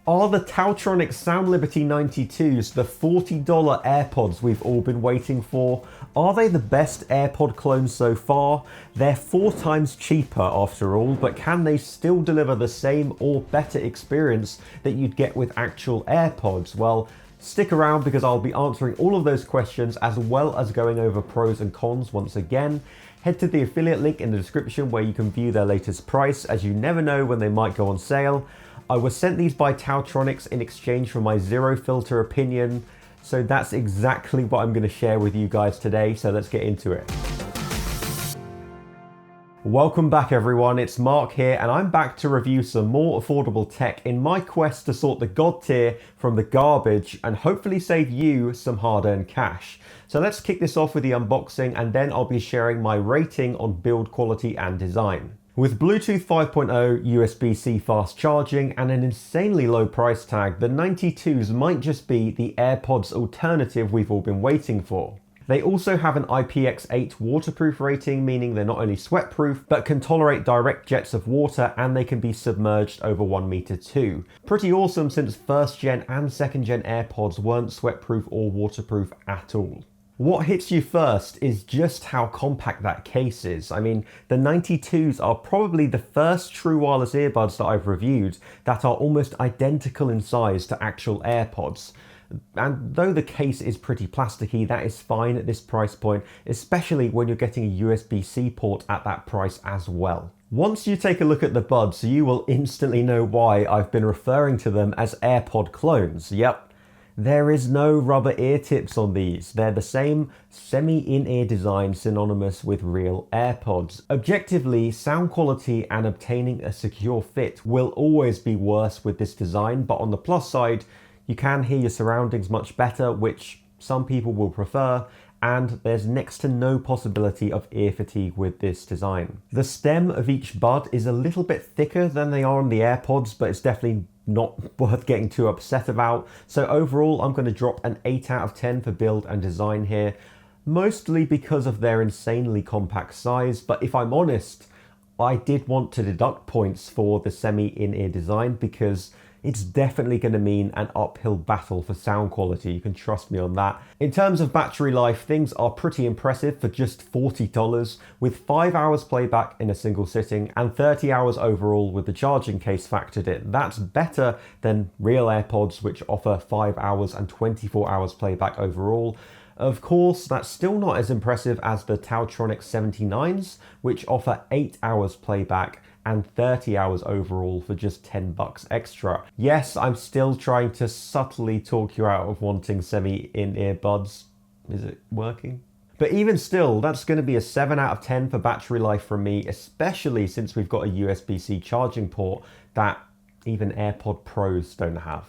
Are the TaoTronics SoundLiberty 92s the $40 AirPods we've all been waiting for? Are they the best AirPod clones so far? They're 4 times cheaper after all, but can they still deliver the same or better experience that you'd get with actual AirPods? Well, stick around because I'll be answering all of those questions as well as going over pros and cons once again. Head to the affiliate link in the description where you can view their latest price, as you never know when they might go on sale. I was sent these by TaoTronics in exchange for my zero filter opinion, so that's exactly what I'm going to share with you guys today, so let's get into it. Welcome back everyone, it's Mark here and I'm back to review some more affordable tech in my quest to sort the God tier from the garbage and hopefully save you some hard-earned cash. So let's kick this off with the unboxing and then I'll be sharing my rating on build quality and design. With Bluetooth 5.0, USB-C fast charging and an insanely low price tag, the 92s might just be the AirPods alternative we've all been waiting for. They also have an IPX8 waterproof rating, meaning they're not only sweat-proof, but can tolerate direct jets of water and they can be submerged over 1 meter too. Pretty awesome since first gen and second gen AirPods weren't sweat-proof or waterproof at all. What hits you first is just how compact that case is. I mean, the 92s are probably the first true wireless earbuds that I've reviewed that are almost identical in size to actual AirPods. And though the case is pretty plasticky, that is fine at this price point, especially when you're getting a USB-C port at that price as well. Once you take a look at the buds, you will instantly know why I've been referring to them as AirPod clones. Yep. There is no rubber ear tips on these. They're the same semi-in-ear design synonymous with real AirPods. Objectively, sound quality and obtaining a secure fit will always be worse with this design, but on the plus side, you can hear your surroundings much better, which some people will prefer, and there's next to no possibility of ear fatigue with this design. The stem of each bud is a little bit thicker than they are on the AirPods, but it's definitely not worth getting too upset about. So overall, I'm going to drop an 8 out of 10 for build and design here, mostly because of their insanely compact size. But if I'm honest, I did want to deduct points for the semi-in-ear design because it's definitely going to mean an uphill battle for sound quality. You can trust me on that. In terms of battery life, things are pretty impressive for just $40, with 5 hours playback in a single sitting and 30 hours overall with the charging case factored in. That's better than real AirPods, which offer 5 hours and 24 hours playback overall. Of course, that's still not as impressive as the TaoTronics 79s, which offer 8 hours playback and 30 hours overall for just $10 extra. Yes, I'm still trying to subtly talk you out of wanting semi-in-ear buds. Is it working? But even still, that's going to be a 7 out of 10 for battery life from me, especially since we've got a USB-C charging port that even AirPod Pros don't have.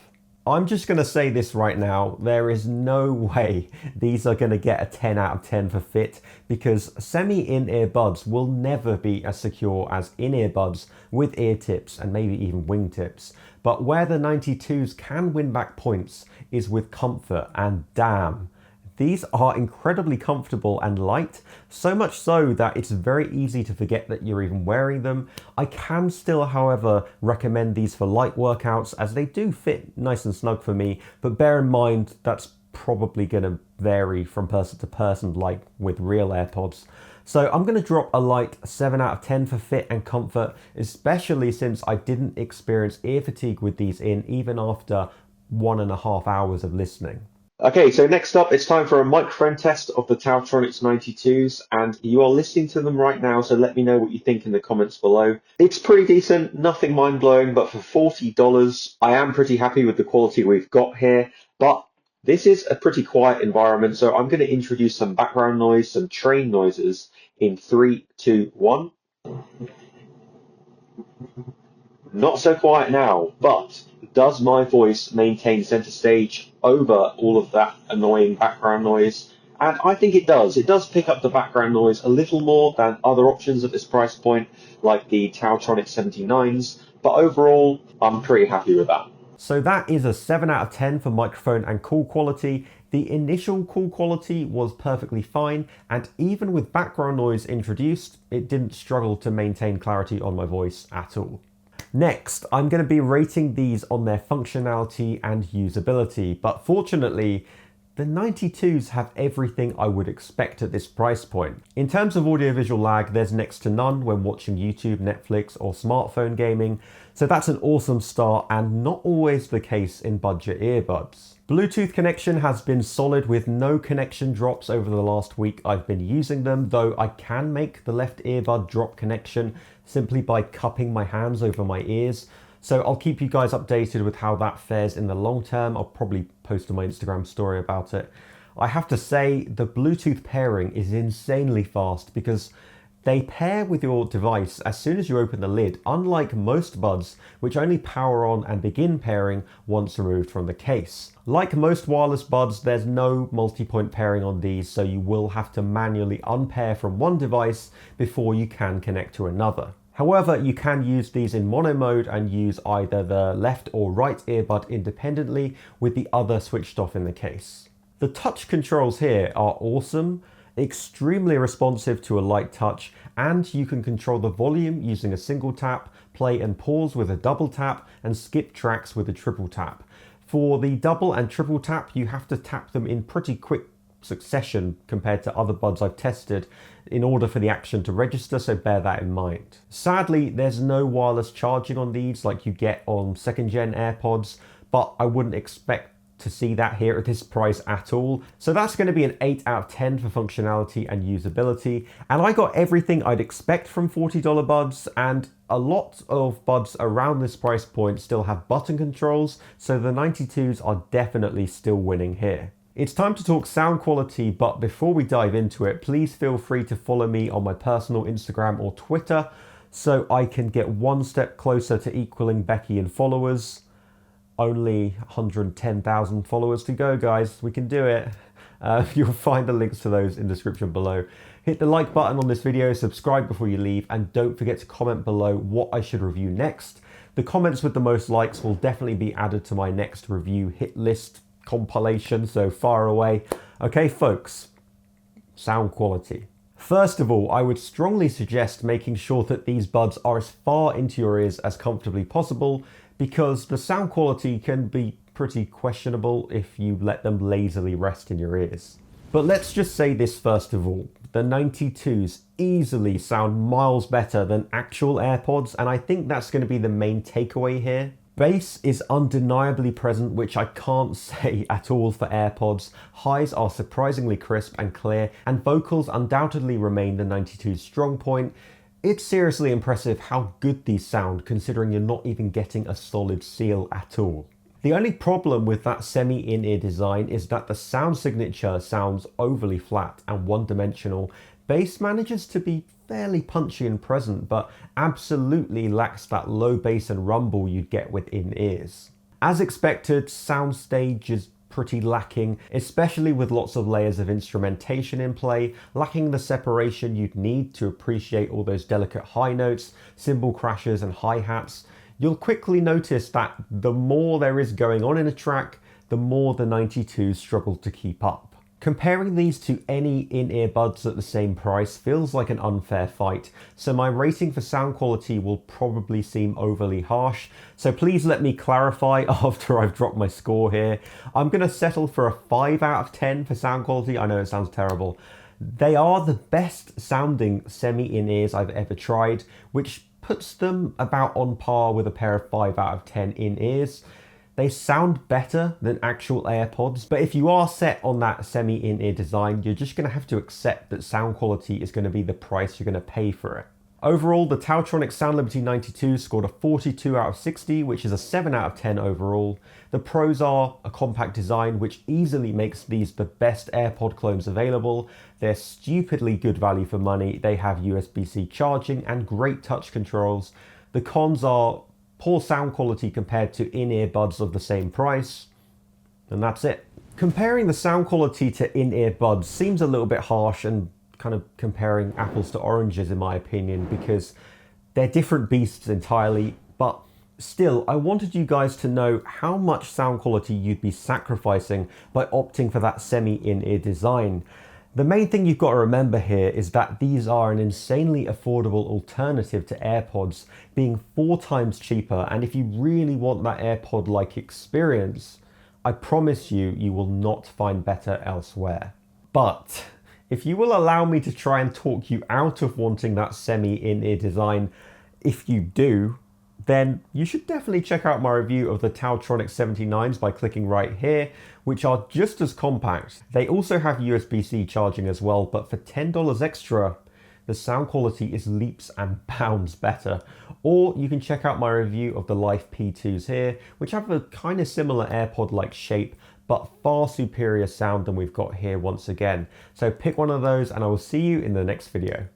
I'm just going to say this right now, there is no way these are going to get a 10 out of 10 for fit because semi-in-ear buds will never be as secure as in-ear buds with ear tips and maybe even wingtips. But where the 92s can win back points is with comfort, and damn, these are incredibly comfortable and light, so much so that it's very easy to forget that you're even wearing them. I can still, however, recommend these for light workouts as they do fit nice and snug for me, but bear in mind that's probably going to vary from person to person like with real AirPods. So I'm going to drop a light 7 out of 10 for fit and comfort, especially since I didn't experience ear fatigue with these in even after 1.5 hours of listening. Okay, so next up, it's time for a microphone test of the TaoTronics 92s, and you are listening to them right now, so let me know what you think in the comments below. It's pretty decent, nothing mind-blowing, but for $40, I am pretty happy with the quality we've got here, but this is a pretty quiet environment, so I'm going to introduce some background noise, some train noises in 3, 2, 1. Not so quiet now, but does my voice maintain center stage over all of that annoying background noise? And I think it does. It does pick up the background noise a little more than other options at this price point, like the TaoTronics 79s, but overall, I'm pretty happy with that. So that is a 7 out of 10 for microphone and call quality. The initial call quality was perfectly fine, and even with background noise introduced, it didn't struggle to maintain clarity on my voice at all. Next, I'm going to be rating these on their functionality and usability, but fortunately, the 92s have everything I would expect at this price point. In terms of audiovisual lag, there's next to none when watching YouTube, Netflix, or smartphone gaming, so that's an awesome start and not always the case in budget earbuds. Bluetooth connection has been solid with no connection drops over the last week I've been using them, though I can make the left earbud drop connection simply by cupping my hands over my ears. So I'll keep you guys updated with how that fares in the long term. I'll probably post on my Instagram story about it. I have to say the Bluetooth pairing is insanely fast because they pair with your device as soon as you open the lid, unlike most buds, which only power on and begin pairing once removed from the case. Like most wireless buds, there's no multi-point pairing on these, so you will have to manually unpair from one device before you can connect to another. However, you can use these in mono mode and use either the left or right earbud independently with the other switched off in the case. The touch controls here are awesome, extremely responsive to a light touch, and you can control the volume using a single tap, play and pause with a double tap, and skip tracks with a triple tap. For the double and triple tap, you have to tap them in pretty quick succession compared to other buds I've tested in order for the action to register, so bear that in mind. Sadly, there's no wireless charging on these like you get on second gen AirPods, but I wouldn't expect to see that here at this price at all. So that's going to be an 8 out of 10 for functionality and usability. And I got everything I'd expect from $40 buds, and a lot of buds around this price point still have button controls, so the 92s are definitely still winning here. It's time to talk sound quality, but before we dive into it, please feel free to follow me on my personal Instagram or Twitter so I can get one step closer to equaling Becky in followers. Only 110,000 followers to go, guys. We can do it. You'll find the links to those in the description below. Hit the like button on this video, subscribe before you leave, and don't forget to comment below what I should review next. The comments with the most likes will definitely be added to my next review hit list compilation, so far away. Okay, folks, sound quality. First of all, I would strongly suggest making sure that these buds are as far into your ears as comfortably possible, because the sound quality can be pretty questionable if you let them lazily rest in your ears. But let's just say this first of all, the 92s easily sound miles better than actual AirPods, and I think that's going to be the main takeaway here. Bass is undeniably present, which I can't say at all for AirPods. Highs are surprisingly crisp and clear, and vocals undoubtedly remain the 92's strong point. It's seriously impressive how good these sound, considering you're not even getting a solid seal at all. The only problem with that semi-in-ear design is that the sound signature sounds overly flat and one-dimensional. Bass manages to be fairly punchy and present, but absolutely lacks that low bass and rumble you'd get with in-ears. As expected, soundstage is pretty lacking, especially with lots of layers of instrumentation in play, lacking the separation you'd need to appreciate all those delicate high notes, cymbal crashes and hi-hats. You'll quickly notice that the more there is going on in a track, the more the 92s struggle to keep up. Comparing these to any in-ear buds at the same price feels like an unfair fight, so my rating for sound quality will probably seem overly harsh, so please let me clarify after I've dropped my score here. I'm going to settle for a 5 out of 10 for sound quality. I know it sounds terrible. They are the best sounding semi-in-ears I've ever tried, which puts them about on par with a pair of 5 out of 10 in-ears. They sound better than actual AirPods, but if you are set on that semi-in-ear design, you're just going to have to accept that sound quality is going to be the price you're going to pay for it. Overall, the TaoTronics SoundLiberty 92 scored a 42 out of 60, which is a 7 out of 10 overall. The pros are a compact design, which easily makes these the best AirPod clones available. They're stupidly good value for money. They have USB-C charging and great touch controls. The cons are poor sound quality compared to in-ear buds of the same price, and that's it. Comparing the sound quality to in-ear buds seems a little bit harsh and kind of comparing apples to oranges in my opinion, because they're different beasts entirely, but still, I wanted you guys to know how much sound quality you'd be sacrificing by opting for that semi-in-ear design. The main thing you've got to remember here is that these are an insanely affordable alternative to AirPods, being 4 times cheaper, and if you really want that AirPod-like experience, I promise you, you will not find better elsewhere. But if you will allow me to try and talk you out of wanting that semi-in-ear design, if you do, then you should definitely check out my review of the TaoTronics 79s by clicking right here, which are just as compact. They also have USB-C charging as well, but for $10 extra, the sound quality is leaps and bounds better. Or you can check out my review of the Life P2s here, which have a kind of similar AirPod-like shape, but far superior sound than we've got here once again. So pick one of those and I will see you in the next video.